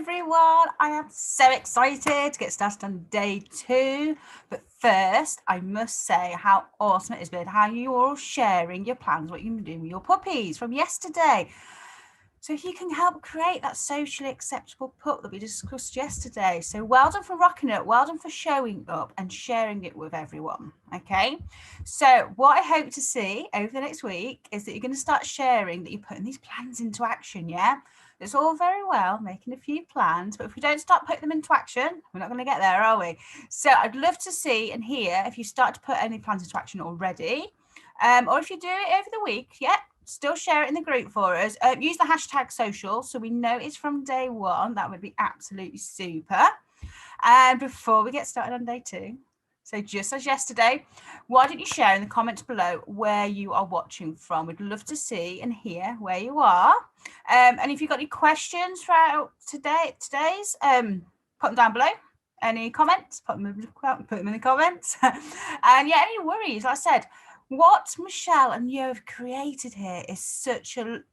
everyone. I am so excited to get started on day 2. But first, I must say how awesome it has been, how you're all sharing your plans, what you've been doing with your puppies from yesterday. So if you can help create that socially acceptable pup that we discussed yesterday. So well done for rocking it, well done for showing up and sharing it with everyone, okay? So what I hope to see over the next week is that you're going to start sharing that you're putting these plans into action, yeah? It's all very well making a few plans, but if we don't start putting them into action, we're not going to get there, are we? So I'd love to see and hear if you start to put any plans into action already, or if you do it over the week, yeah, still share it in the group for us. Use the hashtag social so we know it's from day 1. That would be absolutely super. And before we get started on day 2, so just as yesterday, why don't you share in the comments below where you are watching from? We'd love to see and hear where you are. And if you've got any questions throughout today's, put them down below. Any comments, put them in the comments. And yeah, any worries, like I said, what Michelle and you have created here is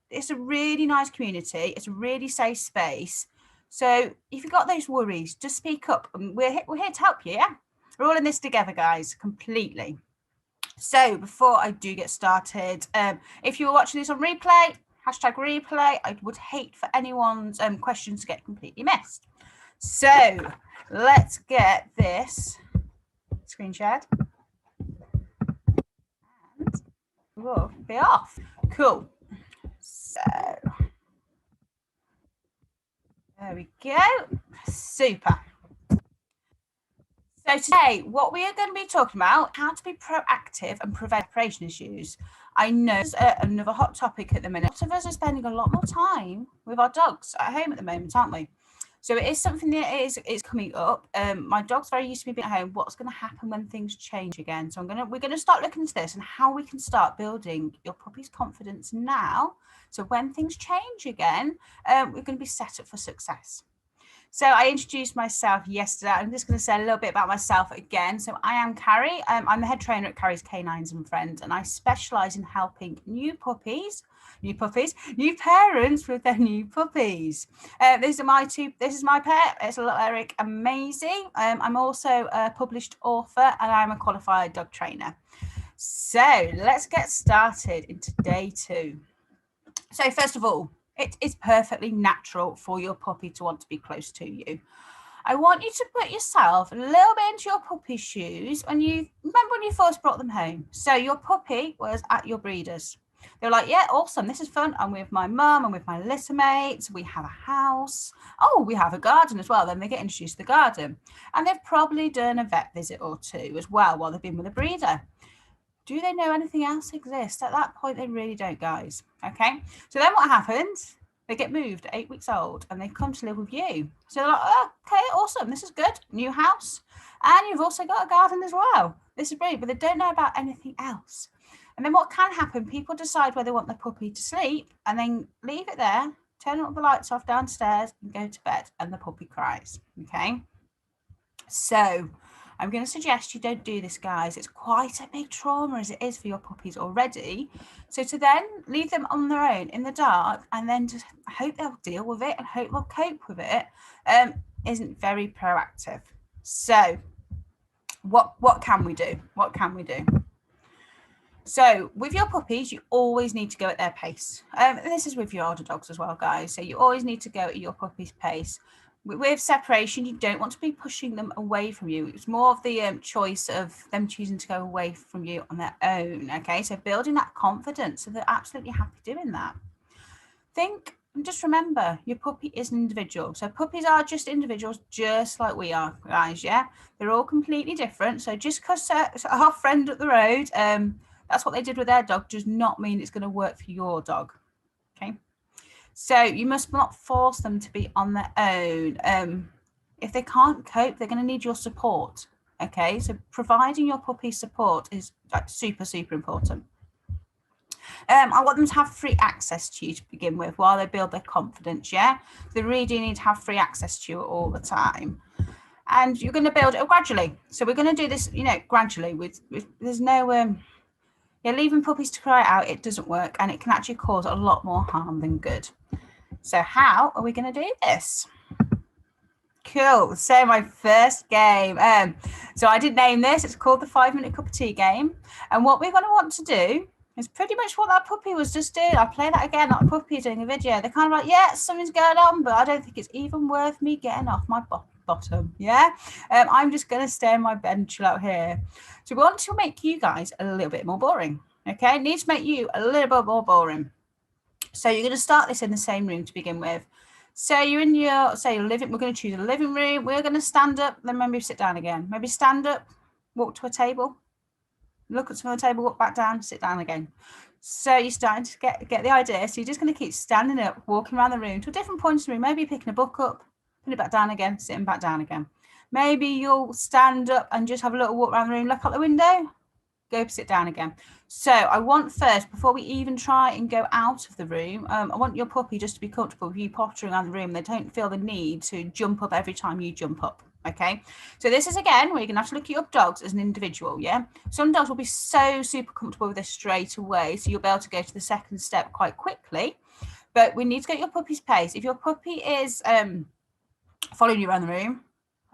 it's a really nice community. It's a really safe space. So if you've got those worries, just speak up. We're here to help you, yeah? We're all in this together, guys, completely. So before I do get started, if you were watching this on replay, hashtag replay, I would hate for anyone's questions to get completely missed. So let's get this screen shared. And we'll be off. Cool. So there we go. Super. So today, what we are going to be talking about, how to be proactive and prevent separation issues. I know it's another hot topic at the minute. Lots of us are spending a lot more time with our dogs at home at the moment, aren't we? So it is something that is coming up. My dog's very used to me being at home. What's going to happen when things change again? So we're going to start looking into this and how we can start building your puppy's confidence now. So when things change again, we're going to be set up for success. So I introduced myself yesterday. I'm just going to say a little bit about myself again. So I am Carrie. I'm the head trainer at Carrie's Canines and Friends, and I specialise in helping new parents with their new puppies. This is my pet. It's a little Eric, amazing. I'm also a published author and I'm a qualified dog trainer. So let's get started into day 2. So first of all, it is perfectly natural for your puppy to want to be close to you. I want you to put yourself a little bit into your puppy's shoes when you first brought them home. So your puppy was at your breeders. They're like, yeah, awesome. This is fun. I'm with my mum and with my litter mates. We have a house. Oh, we have a garden as well. Then they get introduced to the garden. And they've probably done a vet visit or 2 as well while they've been with a breeder. Do they know anything else exists? At that point, they really don't, guys. Okay. So then what happens? They get moved at 8 weeks old and they come to live with you. So they're like, oh, okay, awesome. This is good. New house. And you've also got a garden as well. This is brilliant, but they don't know about anything else. And then what can happen? People decide where they want their puppy to sleep and then leave it there, turn all the lights off downstairs and go to bed, and the puppy cries. Okay. So I'm going to suggest you don't do this, guys. It's quite a big trauma as it is for your puppies already. So to then leave them on their own in the dark and then just hope they'll deal with it and hope they'll cope with it isn't very proactive. So what can we do? What can we do? So with your puppies, you always need to go at their pace. This is with your older dogs as well, guys. So you always need to go at your puppy's pace. With separation, you don't want to be pushing them away from you. It's more of the choice of them choosing to go away from you on their own. Okay, so building that confidence, so they're absolutely happy doing that. Just remember, your puppy is an individual. So puppies are just individuals, just like we are, guys. Yeah, they're all completely different. So just because our friend up the road, that's what they did with their dog, does not mean it's going to work for your dog. Okay. So you must not force them to be on their own. If they can't cope, they're going to need your support. Okay, so providing your puppy support is super, super important. I want them to have free access to you to begin with while they build their confidence, yeah? They really do need to have free access to you all the time. And you're going to build it gradually. So we're going to do this, gradually. There's no... leaving puppies to cry out, it doesn't work, and it can actually cause a lot more harm than good. So how are we going to do this? Cool. So my first game. So I did name this. It's called the 5-minute cup of tea game. And what we're going to want to do is pretty much what that puppy was just doing. I'll play that again. That puppy doing a video. They're kind of like, yeah, something's going on, but I don't think it's even worth me getting off my bottom. Yeah. I'm just going to stay on my bench out here. So we want to make you guys a little bit more boring. Okay. It needs to make you a little bit more boring. So you're going to start this in the same room to begin with. So you're in your, living, we're going to choose a living room. We're going to stand up, then maybe sit down again. Maybe stand up, walk to a table, look at some of the table, walk back down, sit down again. So you're starting to get the idea. So you're just going to keep standing up, walking around the room to a different point in the room. Maybe you're picking a book up, putting it back down again, sitting back down again. Maybe you'll stand up and just have a little walk around the room, look out the window, go sit down again. So I want first, before we even try and go out of the room, I want your puppy just to be comfortable with you pottering around the room. They don't feel the need to jump up every time you jump up. Okay, so this is again where you're gonna have to look at your dogs as an individual. Yeah, some dogs will be so super comfortable with this straight away, so you'll be able to go to the second step quite quickly. But we need to get your puppy's pace. If your puppy is following you around the room,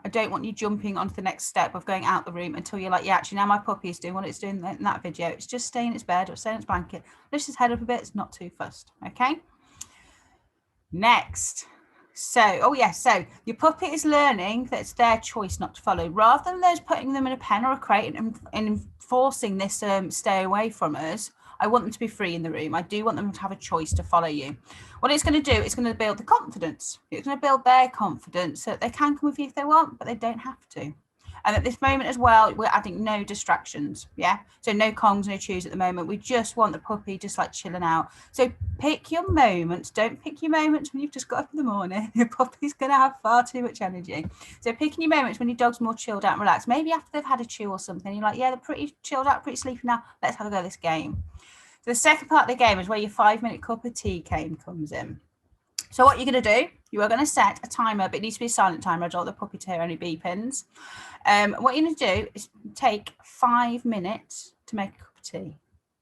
I don't want you jumping onto the next step of going out the room until you're like, yeah, actually now my puppy is doing what it's doing in that video. It's just staying in its bed or staying in its blanket. Lifts its head up a bit. It's not too fussed. Okay. Next. So your puppy is learning that it's their choice not to follow, rather than those putting them in a pen or a crate and enforcing this stay away from us. I want them to be free in the room. I do want them to have a choice to follow you. What it's going to do, it's going to build the confidence. It's going to build their confidence so that they can come with you if they want, but they don't have to. And at this moment as well, we're adding no distractions. Yeah. So no Kongs, no chews at the moment. We just want the puppy just like chilling out. So pick your moments. Don't pick your moments when you've just got up in the morning. Your puppy's going to have far too much energy. So picking your moments when your dog's more chilled out and relaxed. Maybe after they've had a chew or something, you're like, yeah, they're pretty chilled out, pretty sleepy now. Let's have a go at this game. So the second part of the game is where your 5-minute cup of tea game comes in. So what you're going to do, you are going to set a timer, but it needs to be a silent timer. I don't want the puppy to hear any beepings. What you're going to do is take 5 minutes to make a cup of tea.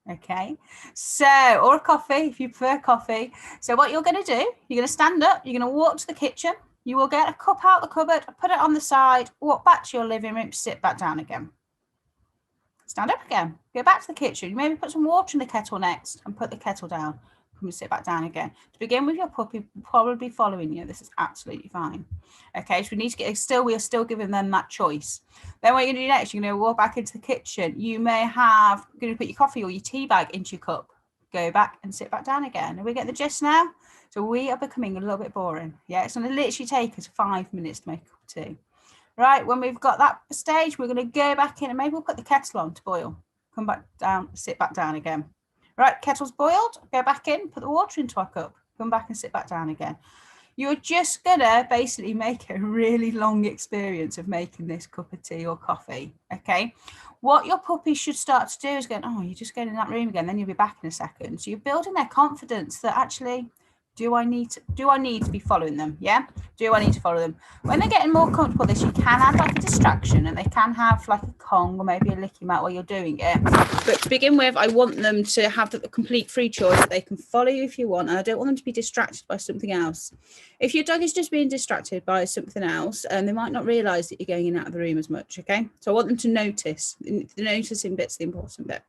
Okay. So, or a coffee, if you prefer coffee. So what you're going to do, you're going to stand up, you're going to walk to the kitchen. You will get a cup out of the cupboard, put it on the side, walk back to your living room, sit back down again. Stand up again, go back to the kitchen. You maybe put some water in the kettle next and put the kettle down. Come and sit back down again. To begin with, your puppy will probably be following you. This is absolutely fine. Okay, so we need to get we are still giving them that choice. Then what you're going to do next, you're going to walk back into the kitchen. You may have, you're going to put your coffee or your tea bag into your cup. Go back and sit back down again. Are we getting the gist now? So we are becoming a little bit boring. Yeah, it's going to literally take us 5 minutes to make a cup of tea. Right, when we've got that stage, we're going to go back in and maybe we'll put the kettle on to boil. Come back down, sit back down again. Right, kettle's boiled, go back in, put the water into our cup, come back and sit back down again. You're just going to basically make a really long experience of making this cup of tea or coffee, okay? What your puppy should start to do is go, oh, you're just going in that room again, then you'll be back in a second. So you're building their confidence that actually, do I need to be following them? Yeah. Do I need to follow them? When they're getting more comfortable with this, you can add like a distraction and they can have like a Kong or maybe a licky mat while you're doing it. But to begin with, I want them to have the complete free choice that they can follow you if you want. And I don't want them to be distracted by something else. If your dog is just being distracted by something else, they might not realize that you're going in and out of the room as much. Okay. So I want them to notice. The noticing bit's the important bit.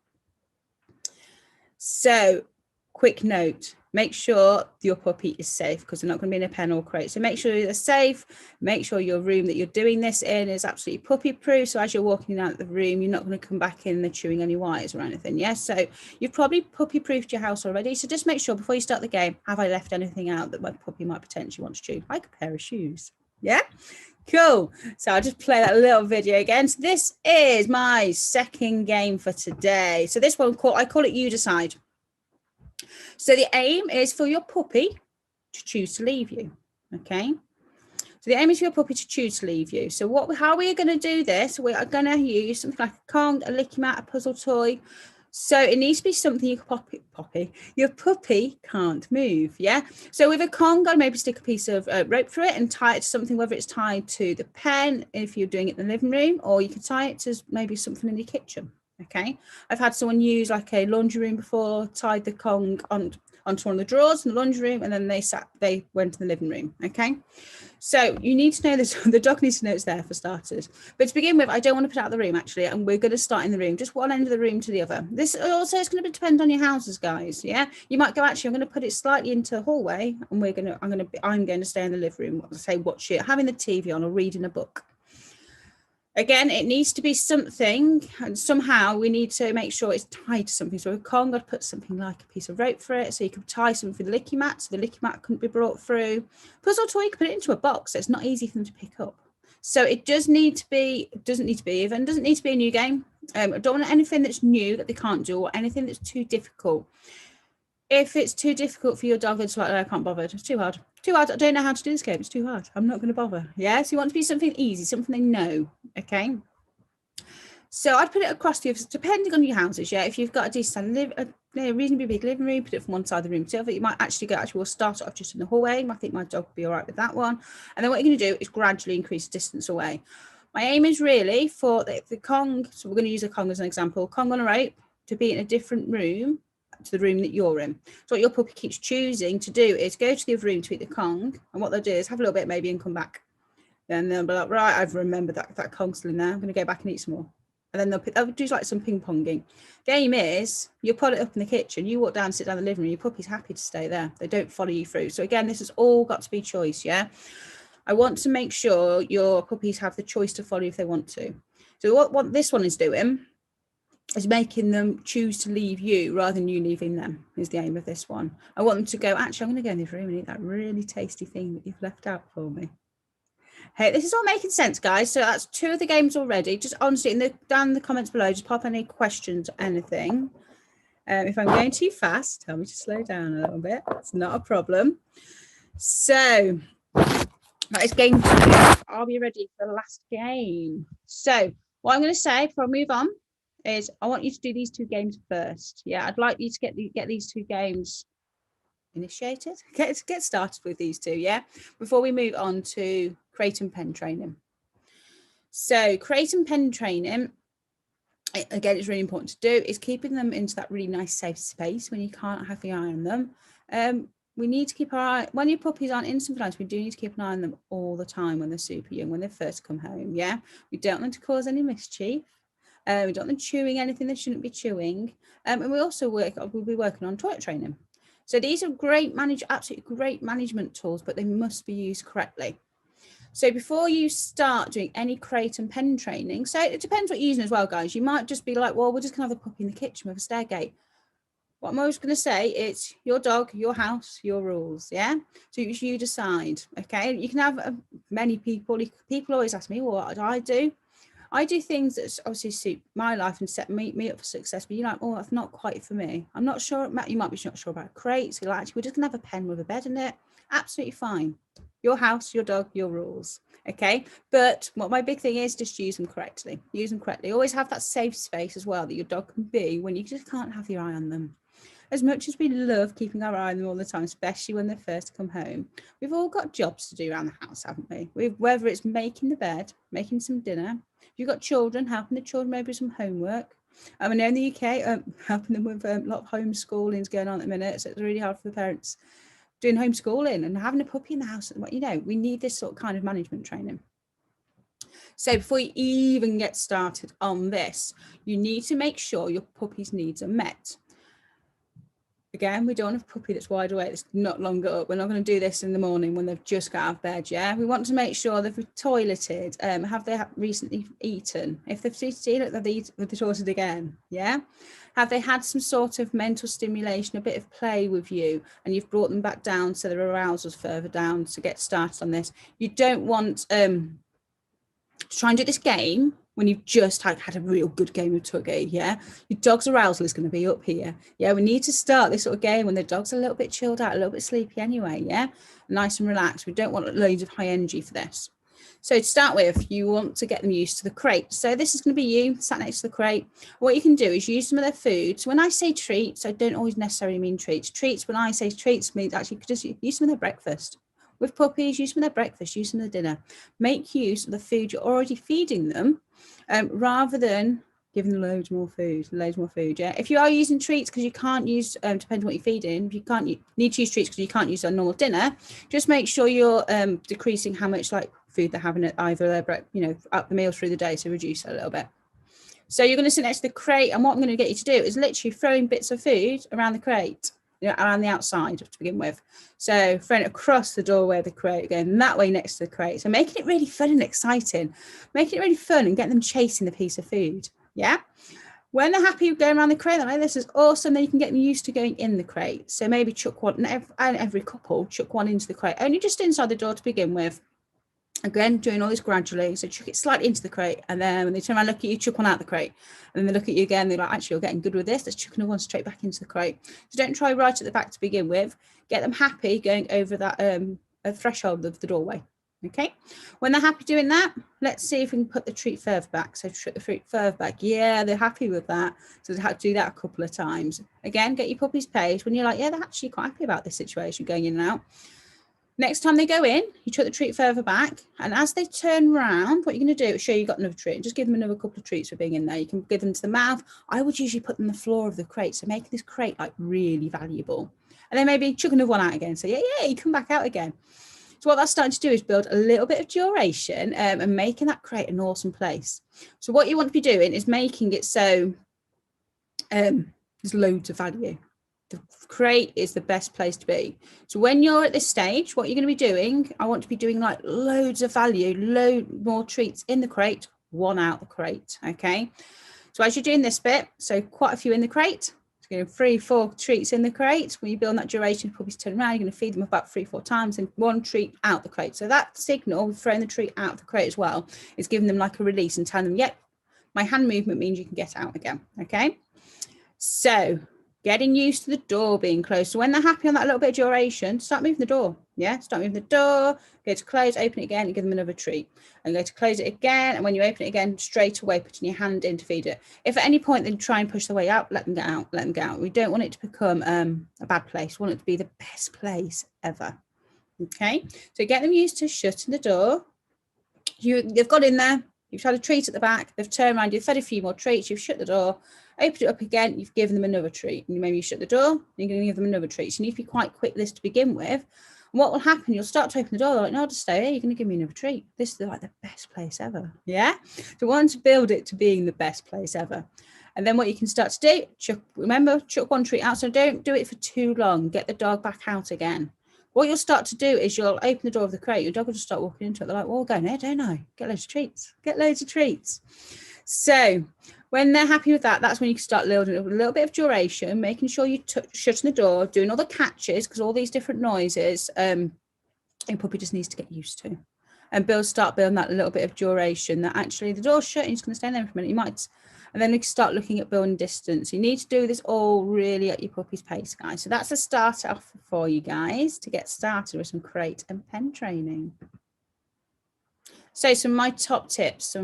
So quick note. Make sure your puppy is safe because they're not going to be in a pen or crate. So make sure they're safe. Make sure your room that you're doing this in is absolutely puppy proof. So as you're walking out of the room, you're not going to come back in and they're chewing any wires or anything. Yes. So you've probably puppy proofed your house already. So just make sure before you start the game, have I left anything out that my puppy might potentially want to chew? Like a pair of shoes. Yeah. Cool. So I'll just play that little video again. So this is my second game for today. So this one, I call it You Decide. So the aim is for your puppy to choose to leave you, okay? So the aim is for your puppy to choose to leave you. So how we are going to do this, we are going to use something like a Kong, a licky mat, a puzzle toy. So it needs to be something your puppy can't move, yeah? So with a Kong, I'd maybe stick a piece of rope through it and tie it to something, whether it's tied to the pen, if you're doing it in the living room, or you can tie it to maybe something in your kitchen. Okay, I've had someone use like a laundry room before, tied the Kong onto one of the drawers in the laundry room, and then they went to the living room. Okay, so you need to know this. The dog needs to know it's there for starters. But to begin with, I don't want to put it out of the room actually, and we're going to start in the room, just one end of the room to the other. This also is going to depend on your houses, guys. Yeah, you might go, actually, I'm going to put it slightly into the hallway, and I'm going to stay in the living room, say watch it, having the TV on or reading a book. Again, it needs to be something, and somehow we need to make sure it's tied to something. So with Kong, I'd put something like a piece of rope for it, so you could tie something for the licky mat, so the licky mat couldn't be brought through. Puzzle toy, you can put it into a box, so it's not easy for them to pick up. So it doesn't need to be a new game. I don't want anything that's new that they can't do, or anything that's too difficult. If it's too difficult for your dog, it's like, I can't bother. It's too hard. I don't know how to do this game. It's too hard. I'm not going to bother. Yeah. So you want to be something easy, something they know. Okay. So I'd put it across to you, depending on your houses. Yeah. If you've got a decent, reasonably big living room, put it from one side of the room to the other. You might actually we'll start it off just in the hallway. I think my dog will be all right with that one. And then what you're going to do is gradually increase the distance away. My aim is really for the Kong. So we're going to use a Kong as an example. Kong on a rope to be in a different room to the room that you're in. So what your puppy keeps choosing to do is go to the other room to eat the Kong, and what they'll do is have a little bit maybe and come back. Then they'll be like, right, I've remembered that Kong's still in there. I'm going to go back and eat some more. And then they'll do like some ping ponging. Game is, you put it up in the kitchen, you walk down, sit down in the living room, your puppy's happy to stay there. They don't follow you through. So again, this has all got to be choice, yeah? I want to make sure your puppies have the choice to follow if they want to. So what this one is doing is making them choose to leave you rather than you leaving them, is the aim of this one. I want them to go, actually, I'm going to go in the room and eat that really tasty thing that you've left out for me. Hey, this is all making sense, guys. So that's 2 of the games already. Just honestly, down in the comments below, just pop any questions or anything. If I'm going too fast, tell me to slow down a little bit. It's not a problem. So that is game 2. Are we ready for the last game? So what I'm going to say before I move on is I want you to do these 2 games first. Yeah, I'd like you to get these 2 games initiated. Get started with these 2, yeah, before we move on to crate and pen training. So crate and pen training, again, it's really important to do, is keeping them into that really nice safe space when you can't have the eye on them. We need to keep our eye, when your puppies aren't in sometimes, we do need to keep an eye on them all the time when they're super young, when they first come home. Yeah, we don't want them to cause any mischief. We don't want them chewing anything they shouldn't be chewing. And we also we'll be working on toilet training. So these are absolutely great management tools, but they must be used correctly. So before you start doing any crate and pen training, so it depends what you're using as well, guys. You might just be like, well, we're just going to have the puppy in the kitchen with a stair gate. What I'm always going to say, it's your dog, your house, your rules, yeah? So you decide, okay? You can have many people. People always ask me, well, what do I do? I do things that obviously suit my life and set me up for success, but you're like, oh, that's not quite for me. I'm not sure, you might be not sure about crates. So you're like, actually, we're just going to have a pen with a bed in it. Absolutely fine. Your house, your dog, your rules. Okay. But what my big thing is, just use them correctly. Use them correctly. Always have that safe space as well that your dog can be when you just can't have your eye on them. As much as we love keeping our eye on them all the time, especially when they first come home, we've all got jobs to do around the house, haven't we? Whether it's making the bed, making some dinner, if you've got children, helping the children maybe some homework. I know in the UK, helping them with a lot of homeschooling is going on at the minute, so it's really hard for the parents doing homeschooling and having a puppy in the house. You know, we need this sort of kind of management training. So before you even get started on this, you need to make sure your puppy's needs are met. Again, we don't have a puppy that's wide awake, that's not longer up. We're not going to do this in the morning when they've just got out of bed, yeah? We want to make sure they've toileted. Have they recently eaten? If they've eaten, they've toileted again, yeah? Have they had some sort of mental stimulation, a bit of play with you, and you've brought them back down so their arousal's further down to get started on this? You don't want to try and do this game when you've just had a real good game of tuggy, yeah? Your dog's arousal is going to be up here. Yeah, we need to start this sort of game when the dog's a little bit chilled out, a little bit sleepy anyway, yeah? Nice and relaxed. We don't want loads of high energy for this. So to start with, you want to get them used to the crate. So this is going to be you sat next to the crate. What you can do is use some of their food. So when I say treats, I don't always necessarily mean treats. Treats, when I say treats, means actually just use some of their breakfast. With puppies, use some of their breakfast, use some of the dinner. Make use of the food you're already feeding them, rather than Give them loads more food, yeah. If you are using treats because you can't use, depending on what you're feeding, if you can't, you need to use treats because you can't use a normal dinner, just make sure you're decreasing how much like food they're having at either their, you know, up the meals through the day, so reduce it a little bit. So you're going to sit next to the crate, and what I'm going to get you to do is literally throwing bits of food around the crate, you know, around the outside to begin with. So throwing it across the doorway of the crate, going that way next to the crate. So making it really fun and exciting, making it really fun and getting them chasing the piece of food. Yeah. When they're happy with going around the crate, they're like, this is awesome. Then you can get them used to going in the crate. So maybe chuck one, and every couple chuck one into the crate, only just inside the door to begin with. Again, doing all this gradually. So chuck it slightly into the crate, and then when they turn around, look at you, chuck one out the crate, and then they look at you again. They're like, actually, you're getting good with this. Let's chuck another one straight back into the crate. So don't try right at the back to begin with. Get them happy going over that threshold of the doorway. Okay, when they're happy doing that, let's see if we can put the treat further back. So put the treat further back. Yeah, they're happy with that. So they have to do that a couple of times. Again, get your puppy's pace when you're like, yeah, they're actually quite happy about this situation going in and out. Next time they go in, you chuck the treat further back, and as they turn round, what you're going to do is show you got another treat. Just give them another couple of treats for being in there. You can give them to the mouth. I would usually put them on the floor of the crate, so making this crate like really valuable. And then maybe chuck another one out again. So yeah, you come back out again. So what that's starting to do is build a little bit of duration and making that crate an awesome place. So what you want to be doing is making it so there's loads of value. The crate is the best place to be. So when you're at this stage, what you're going to be doing, I want to be doing like loads of value, load more treats in the crate, one out the crate. Okay. So as you're doing this bit, so quite a few in the crate, so 3-4 treats in the crate. When you build that duration, puppies turn around, you're going to feed them about 3-4 times and one treat out the crate. So that signal, throwing the treat out of the crate as well, is giving them like a release and telling them, yep, my hand movement means you can get out again. Okay. So getting used to the door being closed. So when they're happy on that little bit of duration, start moving the door. Yeah, start moving the door, go to close, open it again, and give them another treat. And go to close it again. And when you open it again, straight away, putting your hand in to feed it. If at any point they try and push their way out, let them get out, let them get out. We don't want it to become a bad place. We want it to be the best place ever. Okay, so get them used to shutting the door. They've got in there, you've had a treat at the back, they've turned around, you've fed a few more treats, you've shut the door, opened it up again, you've given them another treat. And maybe you shut the door, you're going to give them another treat. So you need to be quite quick this to begin with. And what will happen, you'll start to open the door, they're like, no, I'll just stay here, you're going to give me another treat. This is like the best place ever. Yeah. So want to build it to being the best place ever. And then what you can start to do, chuck one treat out. So don't do it for too long. Get the dog back out again. What you'll start to do is you'll open the door of the crate. Your dog will just start walking into it. They're like, well, I'll go in there, don't I? Get loads of treats. Get loads of treats. So when they're happy with that, that's when you can start building a little bit of duration, making sure you shutting the door, doing all the catches, because all these different noises, your puppy just needs to get used to. And start building that little bit of duration that actually the door's shut and you're just going to stand there for a minute. You might, and then we can start looking at building distance. You need to do this all really at your puppy's pace, guys. So that's a start off for you guys to get started with some crate and pen training. So some of my top tips,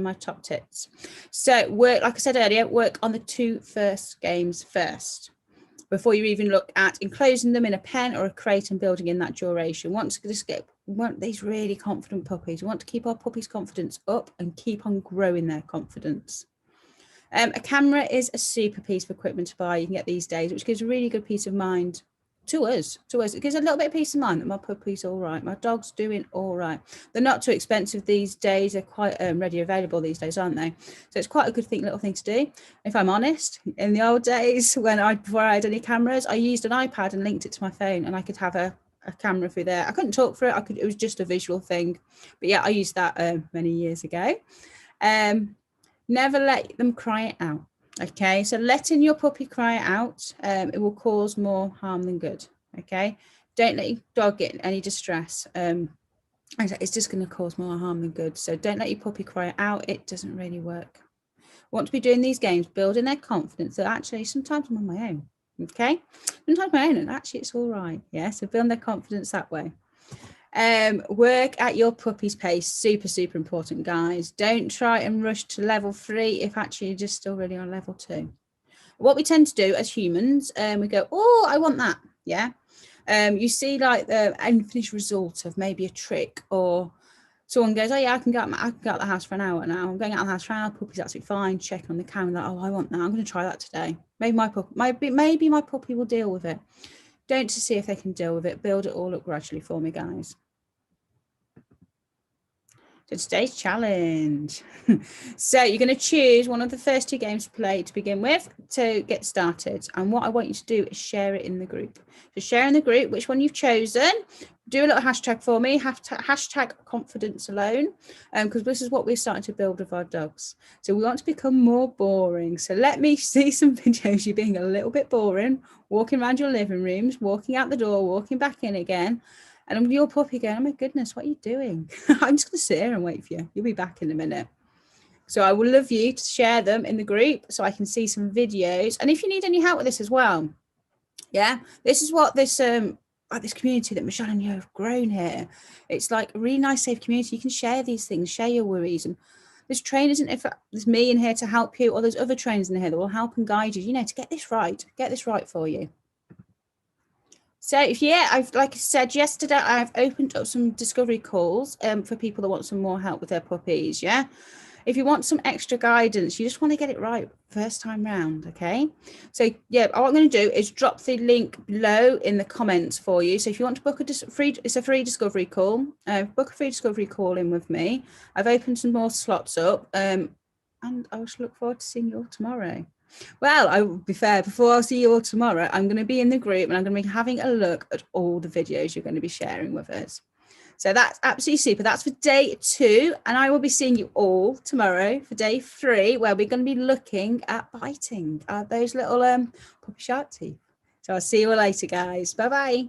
So work, like I said earlier, work on the 2 first games first, before you even look at enclosing them in a pen or a crate and building in that duration. We want these really confident puppies. We want to keep our puppies' confidence up and keep on growing their confidence. A camera is a super piece of equipment to buy. You can get these days, which gives a really good peace of mind to us. It gives a little bit of peace of mind that my puppy's all right. My dog's doing all right. They're not too expensive these days. They're quite ready available these days, aren't they? So it's quite a good little thing to do. If I'm honest, in the old days, before I had any cameras, I used an iPad and linked it to my phone, and I could have a camera through there. I couldn't talk through it. It was just a visual thing. But yeah, I used that many years ago. Never let them cry it out. Okay, so letting your puppy cry it out, it will cause more harm than good. Okay, don't let your dog get any distress. It's just going to cause more harm than good. So don't let your puppy cry it out. It doesn't really work. Want to be doing these games, building their confidence. So actually, sometimes I'm on my own. Okay, sometimes my own, and actually it's all right. Yeah, so build their confidence that way. Work at your puppy's pace. Super important, guys. Don't try and rush to level 3 if actually you're just still really on level 2. What we tend to do as humans, we go, oh, I want that. Yeah. You see like the unfinished result of maybe a trick or Someone goes, oh yeah, I can go out of the house for an hour now. I'm going out of the house for an hour. Puppy's absolutely fine. Checking on the camera, like, oh, I want that. I'm going to try that today. Maybe my puppy will deal with it. Don't to see if they can deal with it. Build it all up gradually for me, guys. So today's challenge. So you're going to choose one of the first 2 games to play to begin with to get started. And what I want you to do is share it in the group. So share in the group which one you've chosen. Do a little hashtag for me, hashtag confidence alone, because this is what we're starting to build with our dogs. So we want to become more boring. So let me see some videos you being a little bit boring, walking around your living rooms, walking out the door, walking back in again. And your puppy going, oh my goodness, what are you doing? I'm just going to sit here and wait for you. You'll be back in a minute. So I would love you to share them in the group so I can see some videos. And if you need any help with this as well, yeah, this is what this this community that Michelle and you have grown here. It's like a really nice, safe community. You can share these things, share your worries. And there's trainers, and if there's me in here to help you, or there's other trainers in here that will help and guide you, to get this right for you. So I've, like I said yesterday, I've opened up some discovery calls for people that want some more help with their puppies. Yeah. If you want some extra guidance, you just want to get it right first time round. Okay. So yeah, what I'm going to do is drop the link below in the comments for you. So if you want to book it's a free discovery call, book a free discovery call in with me. I've opened some more slots up and I shall look forward to seeing you all tomorrow. Well, I will be fair, before I see you all tomorrow, I'm going to be in the group and I'm going to be having a look at all the videos you're going to be sharing with us. So that's absolutely super. That's for day 2. And I will be seeing you all tomorrow for day 3, where we're going to be looking at biting those little puppy shark teeth. So I'll see you all later, guys. Bye-bye.